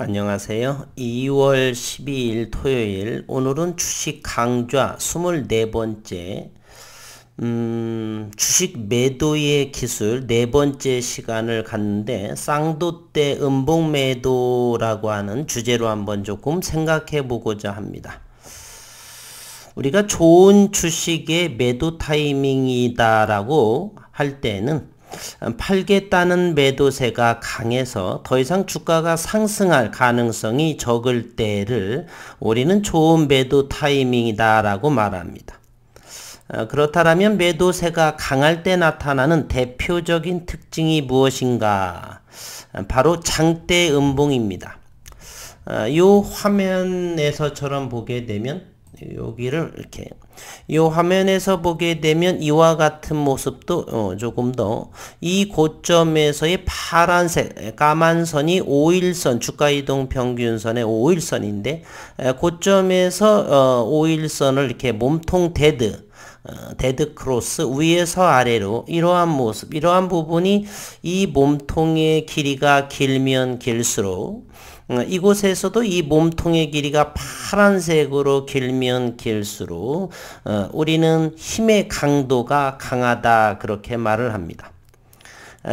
안녕하세요. 2월 12일 토요일, 오늘은 주식 강좌 24번째 주식 매도의 기술 4번째 시간을 갖는데, 쌍도대 음봉 매도라고 하는 주제로 한번 조금 생각해 보고자 합니다. 우리가 좋은 주식의 매도 타이밍이다 라고 할 때는 팔겠다는 매도세가 강해서 더 이상 주가가 상승할 가능성이 적을 때를 우리는 좋은 매도 타이밍이다 라고 말합니다. 그렇다면 매도세가 강할 때 나타나는 대표적인 특징이 무엇인가? 바로 장대 음봉입니다. 이 화면에서처럼 보게 되면, 여기를 이렇게 이 화면에서 보게 되면 이와 같은 모습도 조금 더, 이 고점에서의 파란색 까만 선이 5일선 주가이동 평균선의 5일선인데, 고점에서 5일선을 이렇게 몸통 데드 크로스 위에서 아래로 이러한 모습, 이러한 부분이 이 몸통의 길이가 길면 길수록, 이곳에서도 이 몸통의 길이가 파란색으로 길면 길수록 우리는 힘의 강도가 강하다, 그렇게 말을 합니다.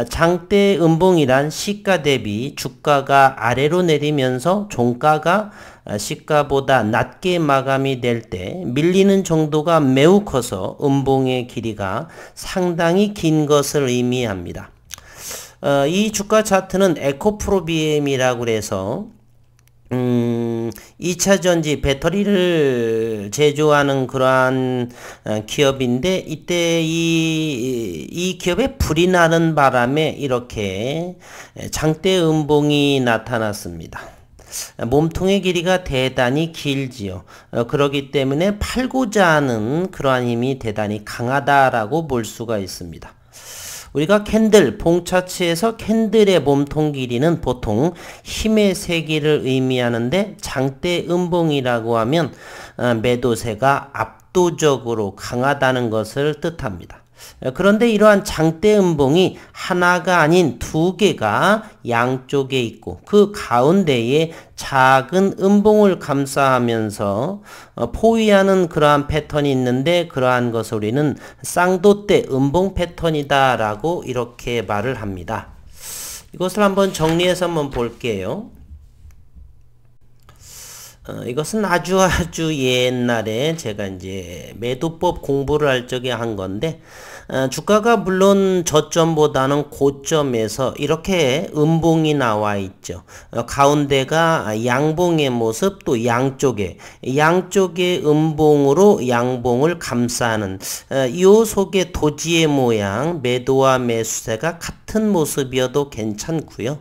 장대 음봉이란 시가 대비 주가가 아래로 내리면서 종가가 시가보다 낮게 마감이 될 때 밀리는 정도가 매우 커서 음봉의 길이가 상당히 긴 것을 의미합니다. 이 주가 차트는 에코프로비엠이라고 해서 2차전지 배터리를 제조하는 그러한 기업인데, 이때 이 기업에 불이 나는 바람에 이렇게 장대 음봉이 나타났습니다. 몸통의 길이가 대단히 길지요. 그렇기 때문에 팔고자 하는 그러한 힘이 대단히 강하다라고 볼 수가 있습니다. 우리가 캔들, 봉차츠에서 캔들의 몸통 길이는 보통 힘의 세기를 의미하는데, 장대 음봉이라고 하면 매도세가 압도적으로 강하다는 것을 뜻합니다. 그런데 이러한 장대 음봉이 하나가 아닌 두 개가 양쪽에 있고, 그 가운데에 작은 음봉을 감싸하면서 포위하는 그러한 패턴이 있는데, 그러한 것을 우리는 쌍도대 음봉 패턴이다 라고 이렇게 말을 합니다. 이것을 한번 정리해서 한번 볼게요. 이것은 아주 옛날에 제가 이제 매도법 공부를 할 적에 한 건데, 주가가 물론 저점보다는 고점에서 이렇게 음봉이 나와 있죠. 가운데가 양봉의 모습, 또 양쪽의 음봉으로 양봉을 감싸는 이 속의 도지의 모양, 매도와 매수세가 같은 모습이어도 괜찮고요.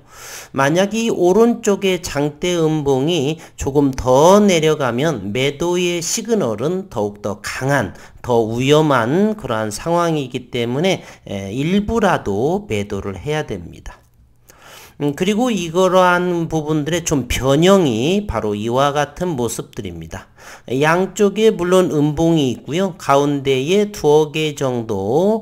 만약 이 오른쪽의 장대 음봉이 조금 더 내려가면 매도의 시그널은 더욱더 강한, 더 위험한 그러한 상황이기 때문에 일부라도 매도를 해야 됩니다. 그리고 이러한 부분들의 좀 변형이 바로 이와 같은 모습들입니다. 양쪽에 물론 음봉이 있고요. 가운데에 두어 개 정도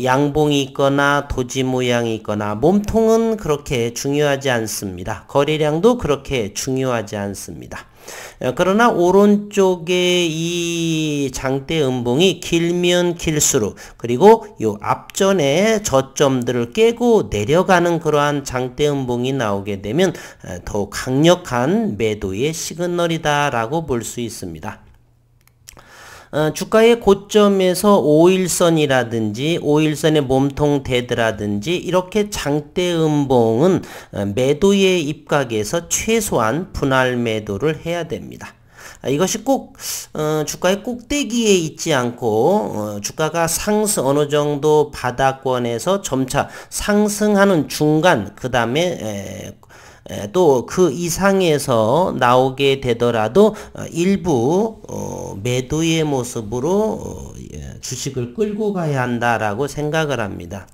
양봉이 있거나 도지 모양이 있거나, 몸통은 그렇게 중요하지 않습니다. 거래량도 그렇게 중요하지 않습니다. 그러나 오른쪽에 이 장대 음봉이 길면 길수록, 그리고 요 앞전에 저점들을 깨고 내려가는 그러한 장대 음봉이 나오게 되면 더욱 강력한 매도의 시그널이다 라고 볼 수 있습니다. 주가의 고점에서 5일선이라든지 5일선의 몸통 데드라든지 이렇게 장대 음봉은 매도의 입각에서 최소한 분할 매도를 해야 됩니다. 이것이 꼭 주가의 꼭대기에 있지 않고 주가가 어느 정도 바닥권에서 점차 상승하는 중간, 그 다음에 또 그 이상에서 나오게 되더라도 일부 매도의 모습으로 주식을 끌고 가야 한다라고 생각을 합니다.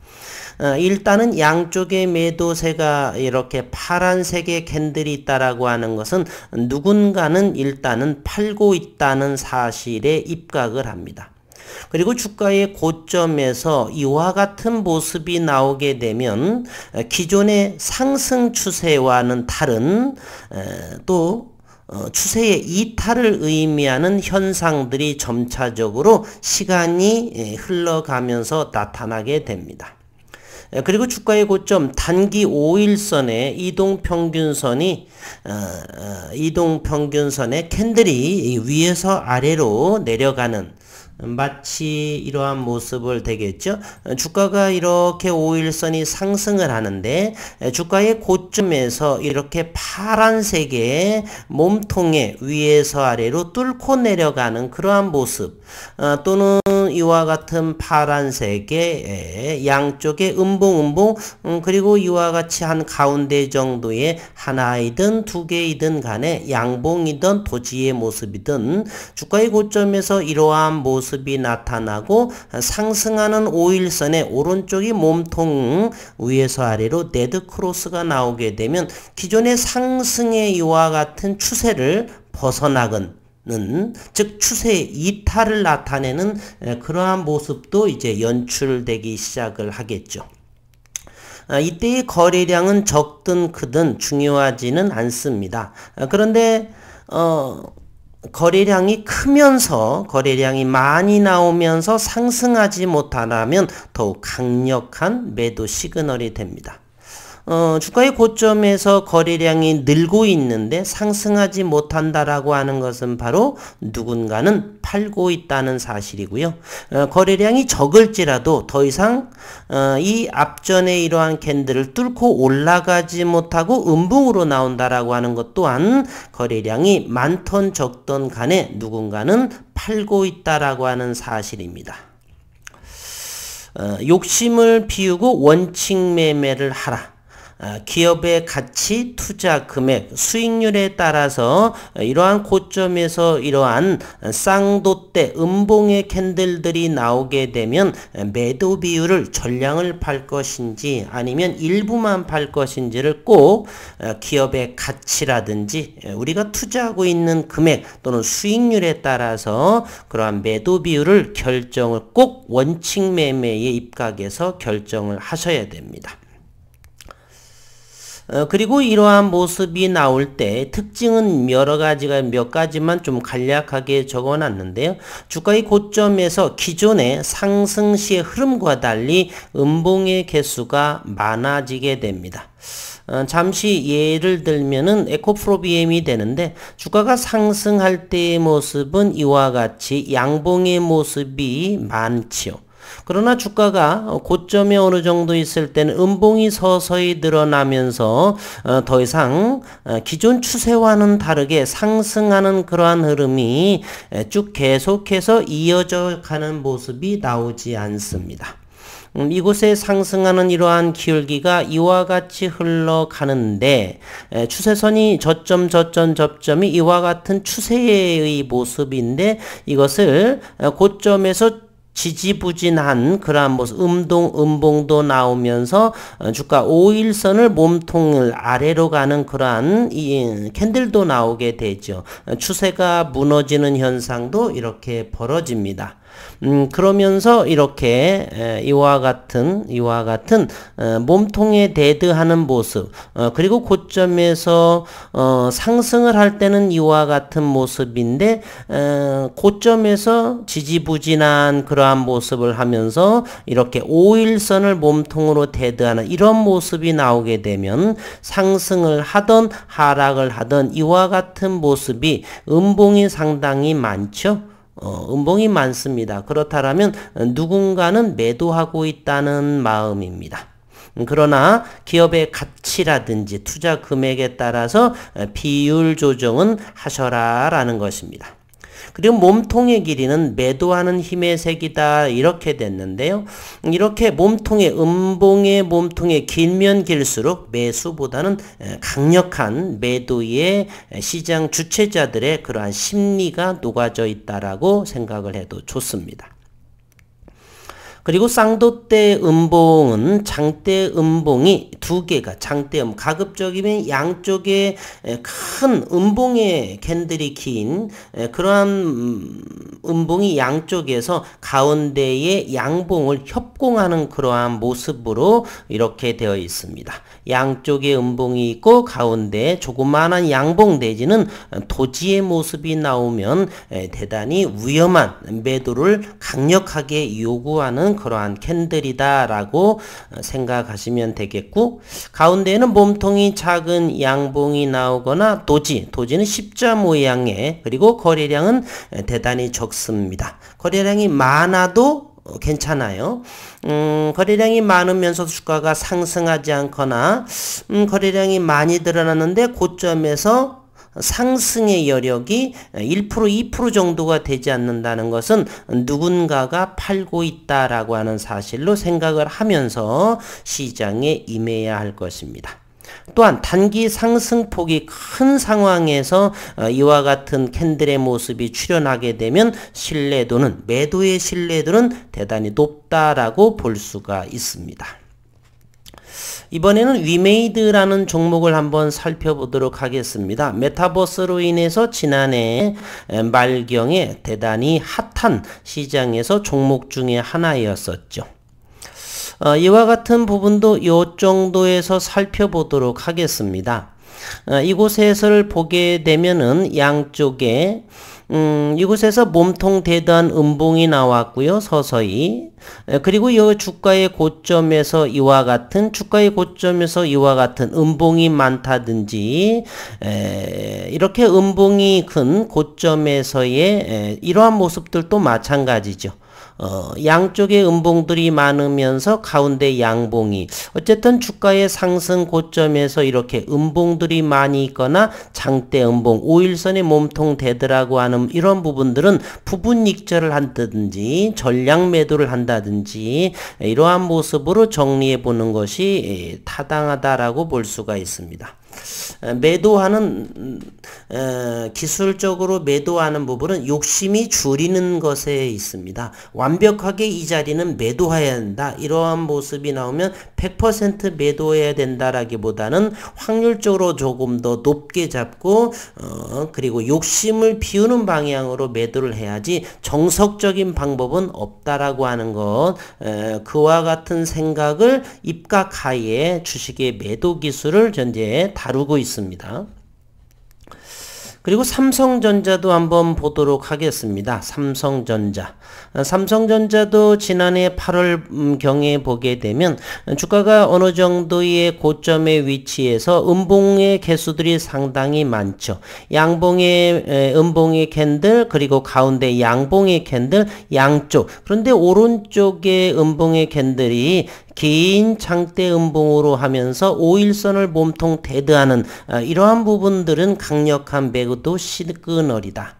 일단은 양쪽에 매도세가 이렇게 파란색의 캔들이 있다라고 하는 것은 누군가는 일단은 팔고 있다는 사실에 입각을 합니다. 그리고 주가의 고점에서 이와 같은 모습이 나오게 되면 기존의 상승 추세와는 다른 또 추세의 이탈을 의미하는 현상들이 점차적으로 시간이 흘러가면서 나타나게 됩니다. 그리고 주가의 고점 단기 5일선의 이동평균선의 캔들이 위에서 아래로 내려가는 마치 이러한 모습을 되겠죠. 주가가 이렇게 5일선이 상승을 하는데 주가의 고점에서 이렇게 파란색의 몸통에 위에서 아래로 뚫고 내려가는 그러한 모습, 또는 이와 같은 파란색의 양쪽에 음봉 그리고 이와 같이 한 가운데 정도의 하나이든 두 개이든 간에 양봉이든 도지의 모습이든 주가의 고점에서 이러한 모습이 나타나고 상승하는 5일선의 오른쪽이 몸통 위에서 아래로 레드 크로스가 나오게 되면 기존의 상승의 이와 같은 추세를 벗어나건 즉 추세의 이탈을 나타내는 그러한 모습도 이제 연출되기 시작을 하겠죠. 이때의 거래량은 적든 크든 중요하지는 않습니다. 그런데 거래량이 크면서 거래량이 많이 나오면서 상승하지 못하면 더욱 강력한 매도 시그널이 됩니다. 주가의 고점에서 거래량이 늘고 있는데 상승하지 못한다라고 하는 것은 바로 누군가는 팔고 있다는 사실이고요. 거래량이 적을지라도 더 이상 이 앞전에 이러한 캔들을 뚫고 올라가지 못하고 음봉으로 나온다라고 하는 것 또한 거래량이 많던 적던 간에 누군가는 팔고 있다라고 하는 사실입니다. 욕심을 비우고 원칙 매매를 하라. 기업의 가치, 투자 금액, 수익률에 따라서 이러한 고점에서 이러한 쌍도대 음봉의 캔들들이 나오게 되면 매도 비율을 전량을 팔 것인지 아니면 일부만 팔 것인지를 꼭 기업의 가치라든지 우리가 투자하고 있는 금액 또는 수익률에 따라서 그러한 매도 비율을 결정을 꼭 원칙 매매에 입각해서 결정을 하셔야 됩니다. 그리고 이러한 모습이 나올 때 특징은 여러 가지가 몇 가지만 좀 간략하게 적어 놨는데요. 주가의 고점에서 기존의 상승 시의 흐름과 달리 음봉의 개수가 많아지게 됩니다. 잠시 예를 들면은 에코프로비엠이 되는데 주가가 상승할 때의 모습은 이와 같이 양봉의 모습이 많지요. 그러나 주가가 고점에 어느 정도 있을 때는 음봉이 서서히 늘어나면서 더 이상 기존 추세와는 다르게 상승하는 그러한 흐름이 쭉 계속해서 이어져 가는 모습이 나오지 않습니다. 이곳에 상승하는 이러한 기울기가 이와 같이 흘러가는데 추세선이 저점이 이와 같은 추세의 모습인데 이것을 고점에서 지지부진한 그러한 모습, 음봉도 나오면서 주가 5일선을 몸통을 아래로 가는 그러한 이 캔들도 나오게 되죠. 추세가 무너지는 현상도 이렇게 벌어집니다. 그러면서 이렇게 이와 같은 몸통에 데드하는 모습, 그리고 고점에서 상승을 할 때는 이와 같은 모습인데 고점에서 지지부진한 그러한 모습을 하면서 이렇게 5일선을 몸통으로 데드하는 이런 모습이 나오게 되면 상승을 하던 하락을 하던 이와 같은 모습이 음봉이 상당히 많죠. 음봉이 많습니다. 그렇다면 누군가는 매도하고 있다는 마음입니다. 그러나 기업의 가치라든지 투자 금액에 따라서 비율 조정은 하셔라라는 것입니다. 그리고 몸통의 길이는 매도하는 힘의 색이다 이렇게 됐는데요. 이렇게 음봉의 몸통에 길면 길수록 매수보다는 강력한 매도의 시장 주체자들의 그러한 심리가 녹아져 있다라고 생각을 해도 좋습니다. 그리고 쌍도대 음봉은 장대 음봉이 두 개가 장대음 가급적이면 양쪽에 큰 음봉의 캔들이 긴 그러한 음봉이 양쪽에서 가운데에 양봉을 협공하는 그러한 모습으로 이렇게 되어 있습니다. 양쪽에 음봉이 있고 가운데에 조그마한 양봉 내지는 도지의 모습이 나오면 대단히 위험한 매도를 강력하게 요구하는 그러한 캔들이다 라고 생각하시면 되겠고, 가운데에는 몸통이 작은 양봉이 나오거나 도지는 십자 모양의, 그리고 거래량은 대단히 적습니다. 거래량이 많아도 괜찮아요. 거래량이 많으면서 주가가 상승하지 않거나 거래량이 많이 드러났는데 고점에서 상승의 여력이 1%, 2% 정도가 되지 않는다는 것은 누군가가 팔고 있다라고 하는 사실로 생각을 하면서 시장에 임해야 할 것입니다. 또한 단기 상승폭이 큰 상황에서 이와 같은 캔들의 모습이 출현하게 되면 신뢰도는, 매도의 신뢰도는 대단히 높다라고 볼 수가 있습니다. 이번에는 위메이드라는 종목을 한번 살펴보도록 하겠습니다. 메타버스로 인해서 지난해 말경에 대단히 핫한 시장에서 종목 중에 하나였었죠. 이와 같은 부분도 이 정도에서 살펴보도록 하겠습니다. 이곳에서를 보게 되면은 양쪽에 이곳에서 몸통 대단 음봉이 나왔고요. 서서히. 그리고 이 주가의 고점에서 이와 같은 음봉이 많다든지 이렇게 음봉이 큰 고점에서의 이러한 모습들도 마찬가지죠. 양쪽에 음봉들이 많으면서 가운데 양봉이, 어쨌든 주가의 상승 고점에서 이렇게 음봉들이 많이 있거나 장대 음봉, 5일선의 몸통 대더라고 하는 이런 부분들은 부분 익절을 한다든지 전량 매도를 한다든지 이러한 모습으로 정리해 보는 것이 타당하다라고 볼 수가 있습니다. 매도하는 기술적으로 매도하는 부분은 욕심이 줄이는 것에 있습니다. 완벽하게 이 자리는 매도해야 한다, 이러한 모습이 나오면 100% 매도해야 된다라기보다는 확률적으로 조금 더 높게 잡고 그리고 욕심을 비우는 방향으로 매도를 해야지 정석적인 방법은 없다라고 하는 것, 그와 같은 생각을 입각하에 주식의 매도 기술을 현재 다루고 있습니다. 그리고 삼성전자도 한번 보도록 하겠습니다. 삼성전자도 지난해 8월경에 보게 되면 주가가 어느 정도의 고점에 위치해서 음봉의 개수들이 상당히 많죠. 양봉의 음봉의 캔들, 그리고 가운데 양봉의 캔들 양쪽. 그런데 오른쪽에 음봉의 캔들이 긴 장대 음봉으로 하면서 5일선을 몸통 대드하는 이러한 부분들은 강력한 매도 시그널이다.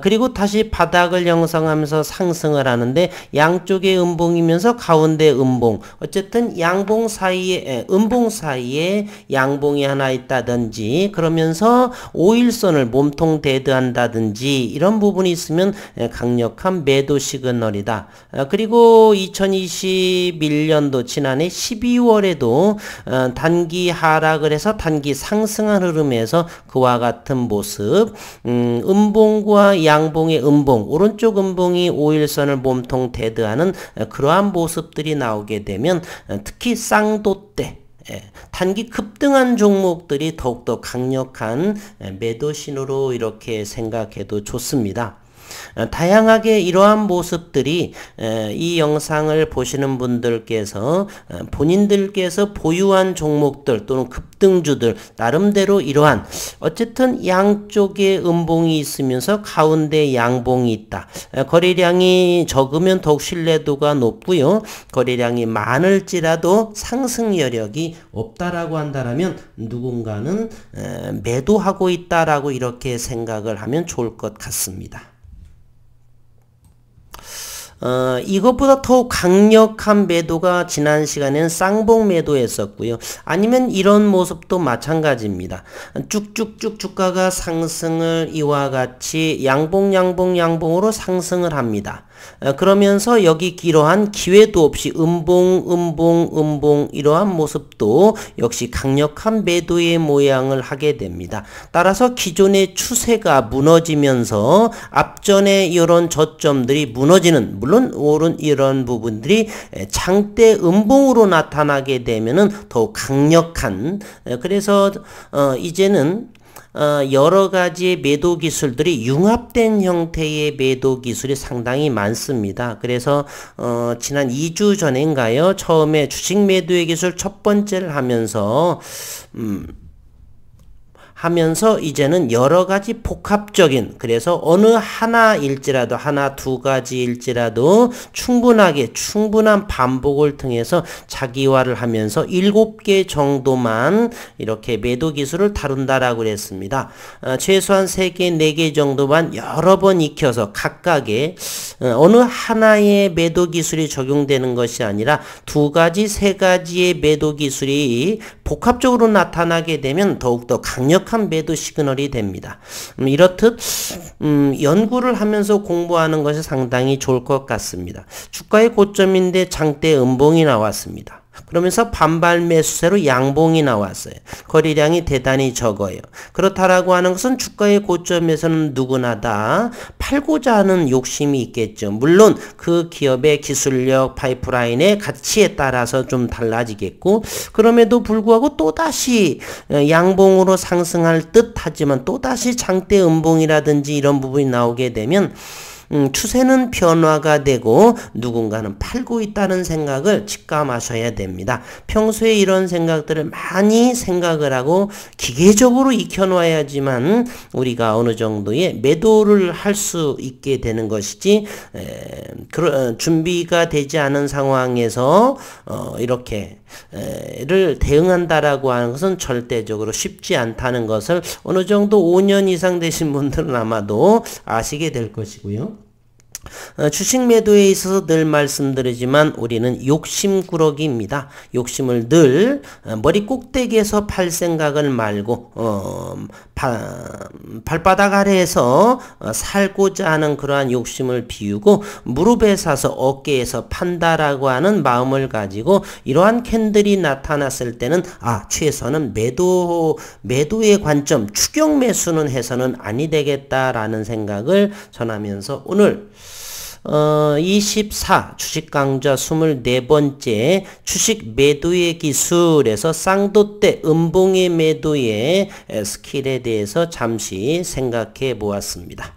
그리고 다시 바닥을 형성하면서 상승을 하는데 양쪽에 음봉이면서 가운데 음봉, 어쨌든 양봉 사이에 음봉 사이에 양봉이 하나 있다든지 그러면서 5일선을 몸통 대드한다든지 이런 부분이 있으면 강력한 매도 시그널이다. 그리고 2021년도 지난해 12월에도 단기 하락을 해서 단기 상승한 흐름에서 그와 같은 모습, 음봉과 양봉의 음봉, 오른쪽 음봉이 5일선을 몸통 대드하는 그러한 모습들이 나오게 되면 특히 쌍도대 단기 급등한 종목들이 더욱더 강력한 매도 신호로 이렇게 생각해도 좋습니다. 다양하게 이러한 모습들이 이 영상을 보시는 분들께서 본인들께서 보유한 종목들 또는 급등주들 나름대로 이러한 어쨌든 양쪽에 음봉이 있으면서 가운데 양봉이 있다. 거래량이 적으면 더욱 신뢰도가 높고요. 거래량이 많을지라도 상승 여력이 없다라고 한다면 누군가는 매도하고 있다라고 이렇게 생각을 하면 좋을 것 같습니다. 이것보다 더욱 강력한 매도가 지난 시간에는 쌍봉 매도했었고요. 아니면 이런 모습도 마찬가지입니다. 쭉쭉쭉 주가가 상승을 이와 같이 양봉으로 상승을 합니다. 그러면서 여기 이러한 기회도 없이 음봉 이러한 모습도 역시 강력한 매도의 모양을 하게 됩니다. 따라서 기존의 추세가 무너지면서 앞전에 이런 저점들이 무너지는, 물론 오른 이런 부분들이 장대 음봉으로 나타나게 되면은 더욱 강력한, 그래서 이제는 여러 가지의 매도 기술들이 융합된 형태의 매도 기술이 상당히 많습니다. 그래서 지난 2주 전인가요? 처음에 주식 매도의 기술 첫 번째를 하면서 이제는 여러 가지 복합적인, 그래서 어느 하나일지라도, 하나 두 가지일지라도 충분한 반복을 통해서 자기화를 하면서 7개 정도만 이렇게 매도 기술을 다룬다라고 그랬습니다. 최소한 3개, 4개 정도만 여러 번 익혀서 각각의 어느 하나의 매도 기술이 적용되는 것이 아니라 2가지, 3가지의 매도 기술이 복합적으로 나타나게 되면 더욱더 강력한 매도 시그널이 됩니다. 이렇듯 연구를 하면서 공부하는 것이 상당히 좋을 것 같습니다. 주가의 고점인데 장대 음봉이 나왔습니다. 그러면서 반발 매수세로 양봉이 나왔어요. 거래량이 대단히 적어요. 그렇다라고 하는 것은 주가의 고점에서는 누구나 다 팔고자 하는 욕심이 있겠죠. 물론 그 기업의 기술력, 파이프라인의 가치에 따라서 좀 달라지겠고, 그럼에도 불구하고 또다시 양봉으로 상승할 듯 하지만 또다시 장대 음봉이라든지 이런 부분이 나오게 되면 추세는 변화가 되고 누군가는 팔고 있다는 생각을 직감하셔야 됩니다. 평소에 이런 생각들을 많이 생각을 하고 기계적으로 익혀놔야지만 우리가 어느 정도의 매도를 할 수 있게 되는 것이지, 준비가 되지 않은 상황에서 이렇게 를 대응한다라고 하는 것은 절대적으로 쉽지 않다는 것을 어느 정도 5년 이상 되신 분들은 아마도 아시게 될 것이고요. 주식 매도에 있어서 늘 말씀드리지만 우리는 욕심꾸러기입니다. 욕심을 늘 머리 꼭대기에서 팔 생각을 말고 발바닥 아래에서 살고자 하는 그러한 욕심을 비우고 무릎에 사서 어깨에서 판다라고 하는 마음을 가지고 이러한 캔들이 나타났을 때는 최소는 매도의 관점, 추격 매수는 해서는 아니 되겠다라는 생각을 전하면서 오늘 24 주식 강좌 24번째 주식 매도의 기술에서 쌍도 때 음봉의 매도의 스킬에 대해서 잠시 생각해 보았습니다.